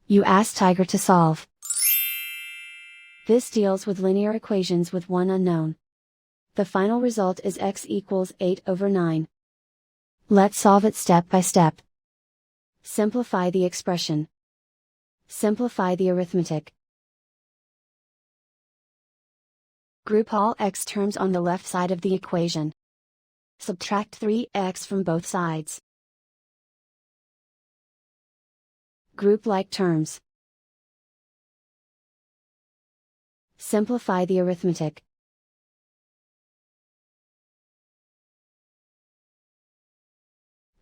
You ask Tiger to solve. This deals with linear equations with one unknown. The final result is x equals 8/9. Let's solve it step by step. Simplify the expression. Simplify the arithmetic. Group all x terms on the left side of the equation. Subtract 3x from both sides. Group like terms. Simplify the arithmetic.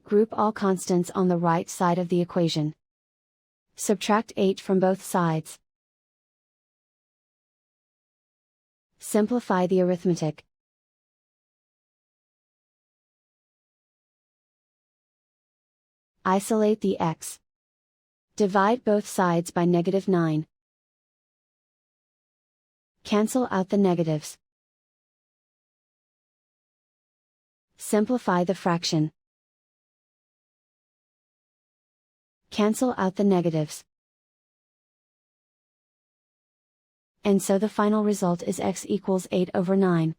Group all constants on the right side of the equation. Subtract 8 from both sides. Simplify the arithmetic. Isolate the x. Divide both sides by -9. Cancel out the negatives. Simplify the fraction. Cancel out the negatives. And so the final result is x equals 8/9.